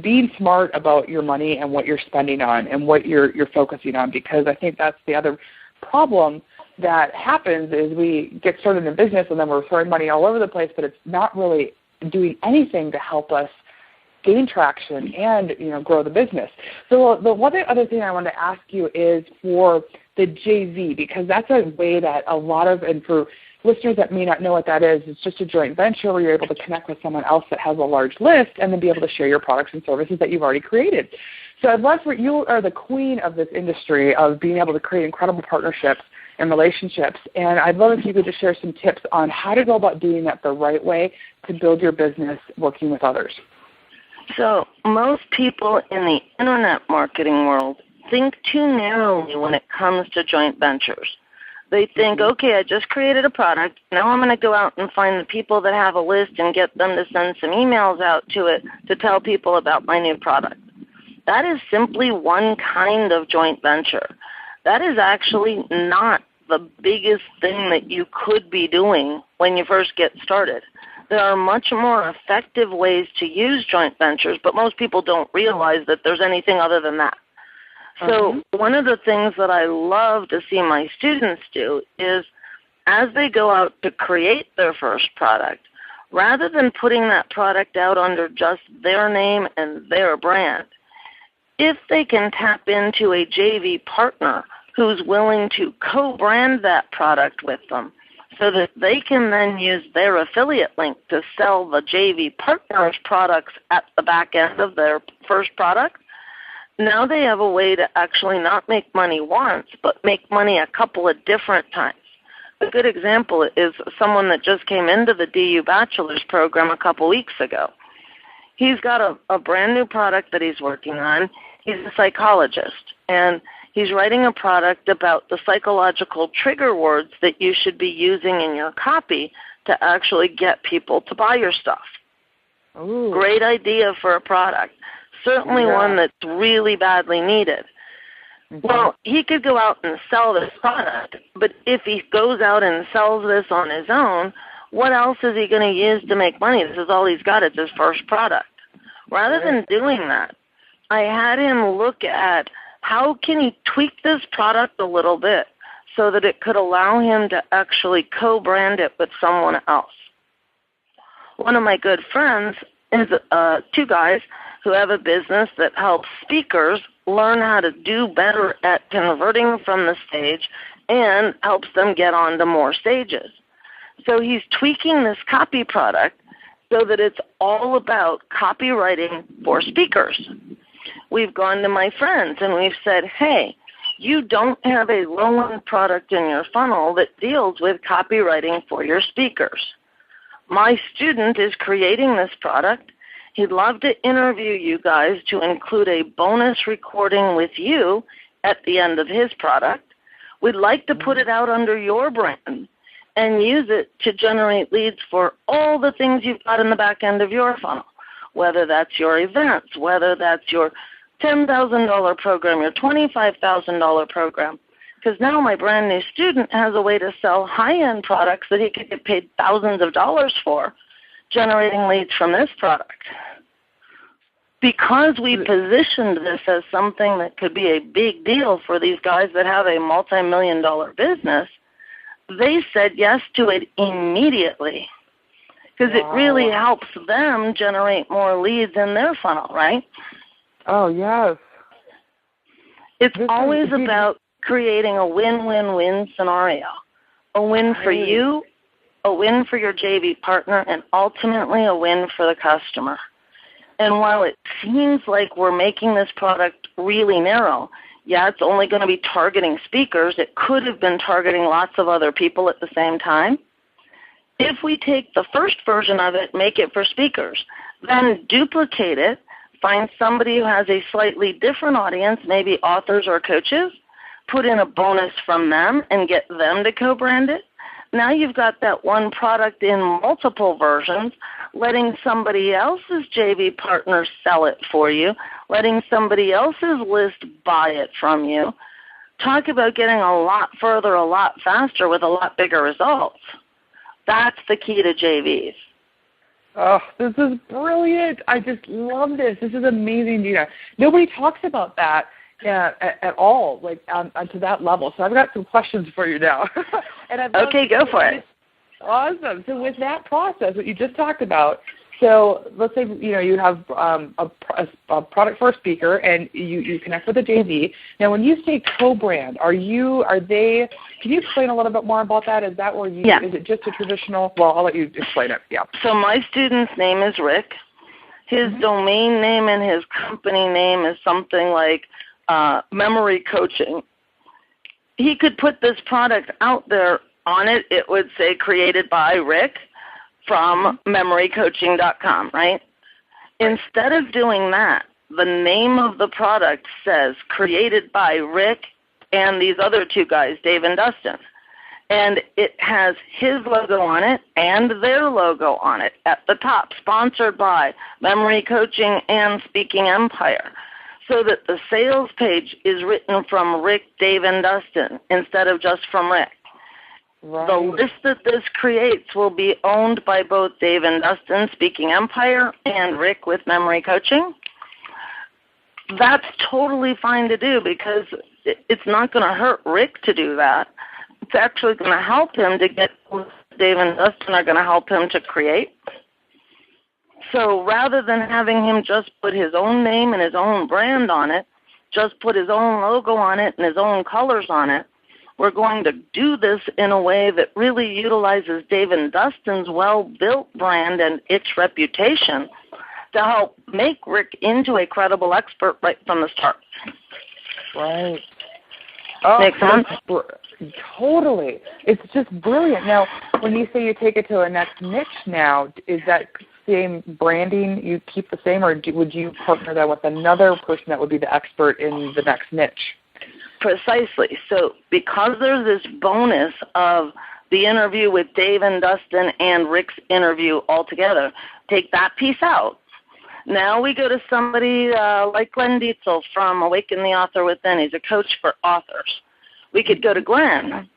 being smart about your money and what you're spending on and what you're focusing on, because I think that's the other problem that happens is we get started in business and then we're throwing money all over the place, but it's not really doing anything to help us gain traction and grow the business. So the one other thing I wanted to ask you is for the JV, because that's a way that a lot of, and for listeners that may not know what that is, it's just a joint venture where you're able to connect with someone else that has a large list and then be able to share your products and services that you've already created. So I'd love for you are the queen of this industry of being able to create incredible partnerships and relationships. And I'd love if you could just share some tips on how to go about doing that the right way to build your business working with others. So most people in the internet marketing world think too narrowly when it comes to joint ventures. They think, okay, I just created a product. Now I'm going to go out and find the people that have a list and get them to send some emails out to it to tell people about my new product. That is simply one kind of joint venture. That is actually not the biggest thing that you could be doing when you first get started. There are much more effective ways to use joint ventures, but most people don't realize that there's anything other than that. So one of the things that I love to see my students do is as they go out to create their first product, rather than putting that product out under just their name and their brand, if they can tap into a JV partner who's willing to co-brand that product with them so that they can then use their affiliate link to sell the JV partner's products at the back end of their first product, now they have a way to actually not make money once, but make money a couple of different times. A good example is someone that just came into the DU Bachelor's program a couple weeks ago. He's got a brand new product that he's working on. He's a psychologist, and he's writing a product about the psychological trigger words that you should be using in your copy to actually get people to buy your stuff. Ooh. Great idea for a product. Certainly one that's really badly needed. Well, he could go out and sell this product, but if he goes out and sells this on his own, what else is he going to use to make money? This is all he's got. It's his first product. Rather than doing that, I had him look at how can he tweak this product a little bit so that it could allow him to actually co-brand it with someone else. One of my good friends is two guys who have a business that helps speakers learn how to do better at converting from the stage and helps them get onto more stages. So he's tweaking this copy product so that it's all about copywriting for speakers. We've gone to my friends and we've said, hey, you don't have a low-end product in your funnel that deals with copywriting for your speakers. My student is creating this product. He'd love to interview you guys to include a bonus recording with you at the end of his product. We'd like to put it out under your brand and use it to generate leads for all the things you've got in the back end of your funnel, whether that's your events, whether that's your $10,000 program, your $25,000 program. Because now my brand new student has a way to sell high-end products that he could get paid thousands of dollars for, generating leads from this product. Because we positioned this as something that could be a big deal for these guys that have a multi-million-dollar business, they said yes to it immediately. Because it really helps them generate more leads in their funnel, right? Oh, yes. It's always about creating a win-win-win scenario. A win for you, a win for your JV partner, and ultimately a win for the customer. And while it seems like we're making this product really narrow, yeah, it's only going to be targeting speakers. It could have been targeting lots of other people at the same time. If we take the first version of it, make it for speakers, then duplicate it, find somebody who has a slightly different audience, maybe authors or coaches, put in a bonus from them and get them to co-brand it. Now you've got that one product in multiple versions, letting somebody else's JV partner sell it for you, letting somebody else's list buy it from you. Talk about getting a lot further, a lot faster with a lot bigger results. That's the key to JVs. Oh, this is brilliant. I just love this. This is amazing, Gina. Nobody talks about that at all, like to that level. So I've got some questions for you now. And okay, go for it. Awesome. So with that process, what you just talked about, so let's say you have a product for a speaker and you connect with a JV. Now, when you say co-brand, can you explain a little bit more about that? Is that where is it just a traditional? Well, I'll let you explain it. Yeah. So my student's name is Rick. His domain name and his company name is something like Memory Coaching. He could put this product out there. On it, it would say created by Rick from memorycoaching.com, right? Instead of doing that, the name of the product says created by Rick and these other two guys, Dave and Dustin. And it has his logo on it and their logo on it at the top, sponsored by Memory Coaching and Speaking Empire, so that the sales page is written from Rick, Dave, and Dustin instead of just from Rick. Right. The list that this creates will be owned by both Dave and Dustin, Speaking Empire, and Rick with Memory Coaching. That's totally fine to do because it's not going to hurt Rick to do that. It's actually going to help him to get what Dave and Dustin are going to help him to create. So rather than having him just put his own name and his own brand on it, just put his own logo on it and his own colors on it, we're going to do this in a way that really utilizes Dave and Dustin's well-built brand and its reputation to help make Rick into a credible expert right from the start. Right. Oh, make sense? Totally. It's just brilliant. Now, when you say you take it to a next niche now, is that same branding you keep the same, or would you partner that with another person that would be the expert in the next niche? Precisely. So because there's this bonus of the interview with Dave and Dustin and Rick's interview all together, take that piece out. Now we go to somebody like Glenn Dietzel from Awaken the Author Within. He's a coach for authors. We could go to Glenn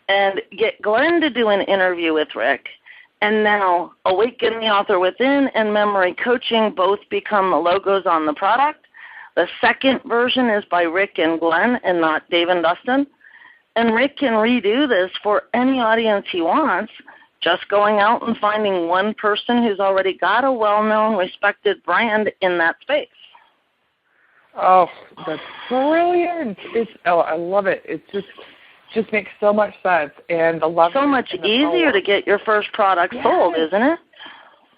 and get Glenn to do an interview with Rick. And now Awaken the Author Within and Memory Coaching both become the logos on the product. The second version is by Rick and Glenn and not Dave and Dustin. And Rick can redo this for any audience he wants, just going out and finding one person who's already got a well-known, respected brand in that space. Oh, that's brilliant. I love it. It just makes so much sense. And so much easier to get your first product sold, isn't it?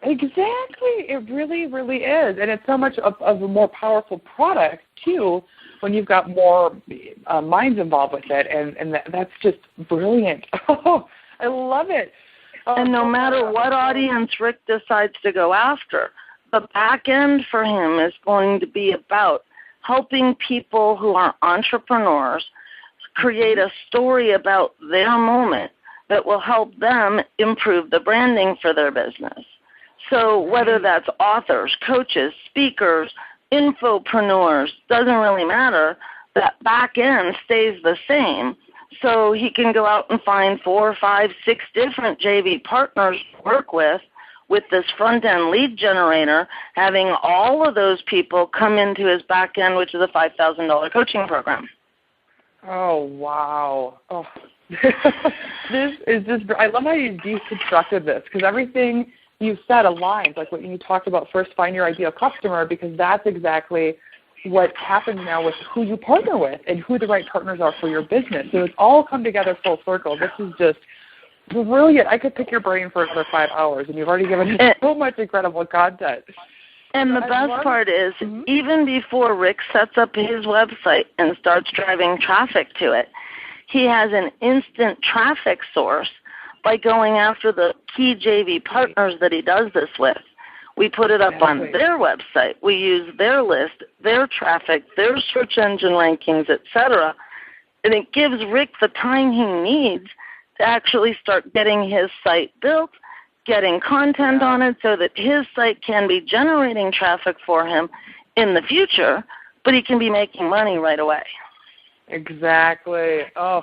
Exactly. It really, really is. And it's so much of a more powerful product, too, when you've got more minds involved with it. And that's just brilliant. Oh, I love it. And no matter what audience Rick decides to go after, the back end for him is going to be about helping people who are entrepreneurs create a story about their moment that will help them improve the branding for their business. So whether that's authors, coaches, speakers, infopreneurs, doesn't really matter, that back end stays the same. So he can go out and find 4, 5, 6 different JV partners to work with this front-end lead generator, having all of those people come into his back end, which is a $5,000 coaching program. Oh, wow. Oh. This is just, I love how you deconstructed this, because everything you said aligns, like what you talked about first, find your ideal customer, because that's exactly what happens now with who you partner with and who the right partners are for your business. So it's all come together full circle. This is just brilliant. I could pick your brain for another 5 hours, and you've already given me so much incredible content. And the best part is, even before Rick sets up his website and starts driving traffic to it, he has an instant traffic source by going after the key JV partners that he does this with. We put it up on their website. We use their list, their traffic, their search engine rankings, etc. And it gives Rick the time he needs to actually start getting his site built, getting content on it so that his site can be generating traffic for him in the future, but he can be making money right away. Exactly. Oh,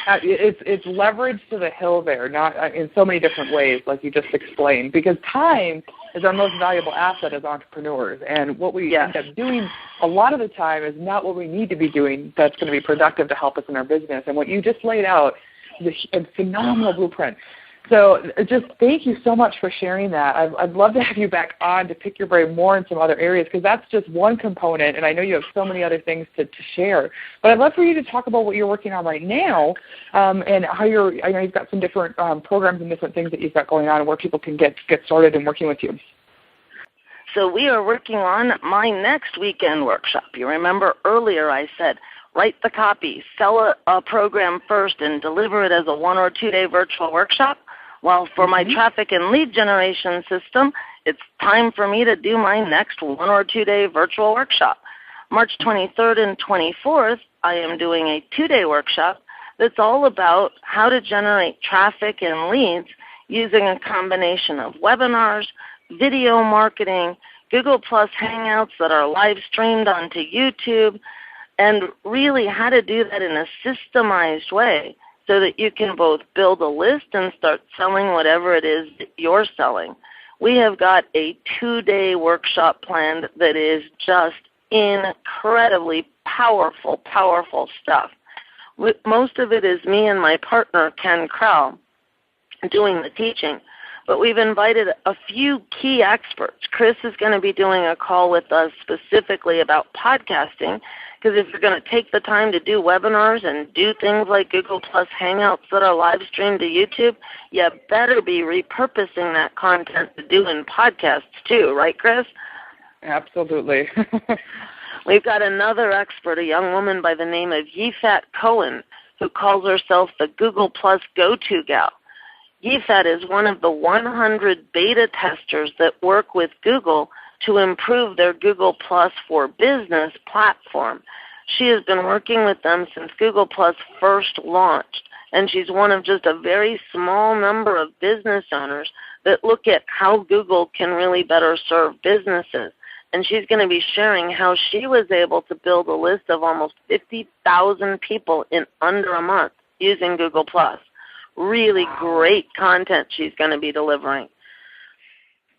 it's leverage to the hill there, not in so many different ways, like you just explained, because time is our most valuable asset as entrepreneurs, and what we end up doing a lot of the time is not what we need to be doing that's going to be productive to help us in our business. And what you just laid out is a phenomenal blueprint. So just thank you so much for sharing that. I'd love to have you back on to pick your brain more in some other areas, because that's just one component, and I know you have so many other things to share. But I'd love for you to talk about what you're working on right now, and how I know you've got some different programs and different things that you've got going on, and where people can get started in working with you. So we are working on my next weekend workshop. You remember earlier I said, write the copy, sell a program first, and deliver it as a 1 or 2 day virtual workshop. Well, for my traffic and lead generation system, it's time for me to do my next 1 or 2 day virtual workshop. March 23rd and 24th, I am doing a 2 day workshop that's all about how to generate traffic and leads using a combination of webinars, video marketing, Google Plus Hangouts that are live streamed onto YouTube, and really how to do that in a systemized way so that you can both build a list and start selling whatever it is that you're selling. We have got a 2 day workshop planned that is just incredibly powerful stuff. Most of it is me and my partner, Ken Krell, doing the teaching. But we've invited a few key experts. Kris is going to be doing a call with us specifically about podcasting, because if you're going to take the time to do webinars and do things like Google Plus Hangouts that are live streamed to YouTube, you better be repurposing that content to do in podcasts too, right, Kris? Absolutely. We've got another expert, a young woman by the name of Yifat Cohen, who calls herself the Google Plus go-to gal. Yifat is one of the 100 beta testers that work with Google to improve their Google Plus for Business platform. She has been working with them since Google Plus first launched, and she's one of just a very small number of business owners that look at how Google can really better serve businesses. And she's going to be sharing how she was able to build a list of almost 50,000 people in under a month using Google Plus. Really great content she's going to be delivering.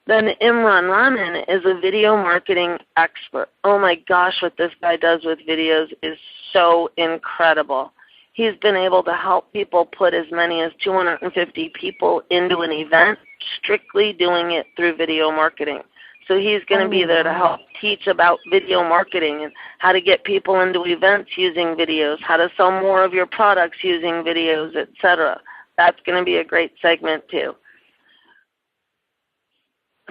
Then Imran Rahman is a video marketing expert. Oh my gosh, what this guy does with videos is so incredible. he's been able to help people put as many as 250 people into an event, strictly doing it through video marketing. So he's going to be there to help teach about video marketing and how to get people into events using videos, how to sell more of your products using videos, etc. That's going to be a great segment too.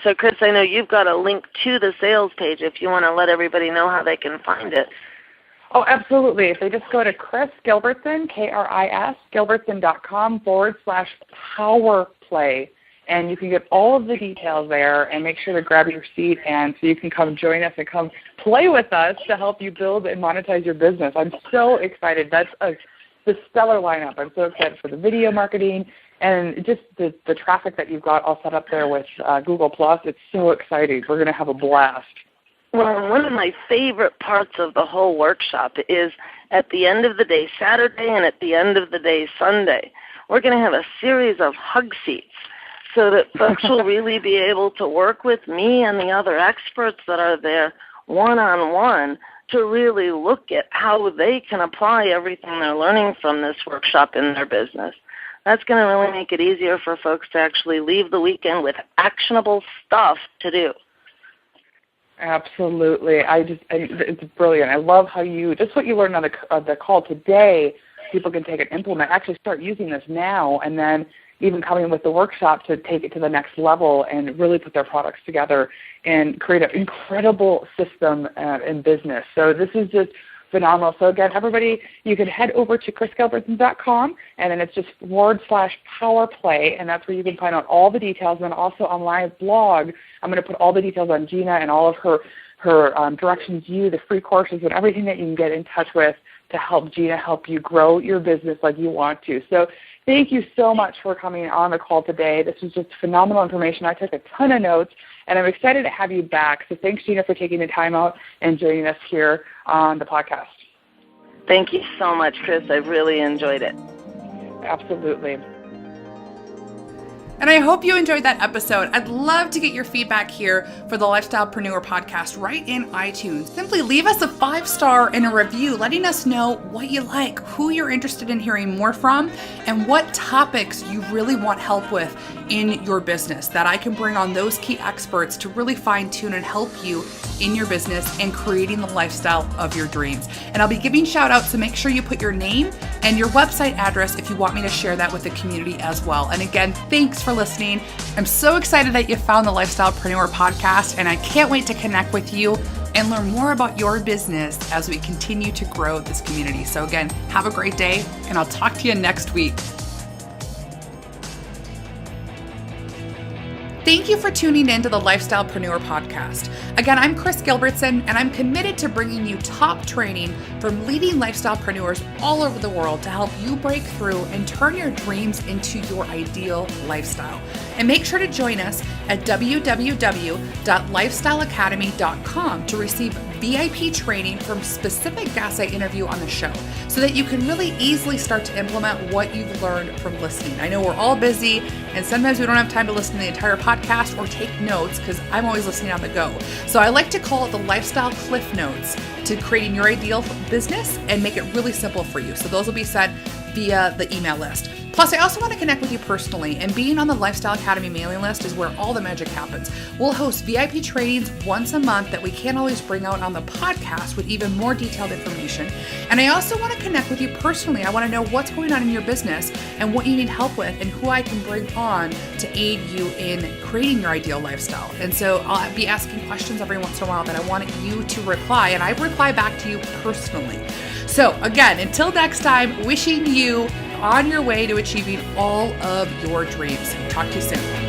So Kris, I know you've got a link to the sales page if you want to let everybody know how they can find it. Oh, absolutely. If they just go to Kris Gilbertson, K-R-I-S, Gilbertson.com/powerplay, and you can get all of the details there, and make sure to grab your seat and so you can come join us and come play with us to help you build and monetize your business. I'm so excited. That's the stellar lineup. I'm so excited for the video marketing and just the traffic that you've got all set up there with Google+. It's so exciting. We're going to have a blast. Well, one of my favorite parts of the whole workshop is at the end of the day, Saturday, and at the end of the day, Sunday, we're going to have a series of hug seats so that folks will really be able to work with me and the other experts that are there one-on-one to really look at how they can apply everything they're learning from this workshop in their business. That's going to really make it easier for folks to actually leave the weekend with actionable stuff to do. Absolutely. It's brilliant. I love how just what you learned on the call today, people can take and implement, actually start using this now, and then even coming with the workshop to take it to the next level and really put their products together and create an incredible system in business. So this is just phenomenal. So again, everybody, you can head over to KrisGilbertson.com, and then it's just /powerplay, and that's where you can find out all the details. And then also on live blog, I'm going to put all the details on Gina and all of her directions, the free courses, and everything that you can get in touch with to help Gina help you grow your business like you want to. So thank you so much for coming on the call today. This was just phenomenal information. I took a ton of notes, and I'm excited to have you back. So thanks, Gina, for taking the time out and joining us here on the podcast. Thank you so much, Kris. I really enjoyed it. Absolutely. And I hope you enjoyed that episode. I'd love to get your feedback here for the Lifestylepreneur podcast right in iTunes. Simply leave us a 5-star and a review letting us know what you like, who you're interested in hearing more from, and what topics you really want help with in your business that I can bring on those key experts to really fine-tune and help you in your business and creating the lifestyle of your dreams. And I'll be giving shout outs, so make sure you put your name and your website address if you want me to share that with the community as well. And again, thanks for listening. I'm so excited that you found the Lifestylepreneur podcast, and I can't wait to connect with you and learn more about your business as we continue to grow this community. So again, have a great day, and I'll talk to you next week. Thank you for tuning in to the Lifestylepreneur podcast. Again, I'm Kris Gilbertson, and I'm committed to bringing you top training from leading lifestylepreneurs all over the world to help you break through and turn your dreams into your ideal lifestyle. And make sure to join us at www.lifestyleacademy.com to receive VIP training from specific guests I interview on the show so that you can really easily start to implement what you've learned from listening. I know we're all busy, and sometimes we don't have time to listen to the entire podcast or take notes because I'm always listening on the go. So I like to call it the Lifestyle Cliff Notes to creating your ideal business and make it really simple for you. So those will be sent via the email list. Plus, I also want to connect with you personally, and being on the Lifestyle Academy mailing list is where all the magic happens. We'll host VIP trainings once a month that we can't always bring out on the podcast with even more detailed information. And I also want to connect with you personally. I want to know what's going on in your business and what you need help with and who I can bring on to aid you in creating your ideal lifestyle. And so I'll be asking questions every once in a while that I want you to reply, and I reply back to you personally. So again, until next time, wishing you on your way to achieving all of your dreams. Talk to you soon.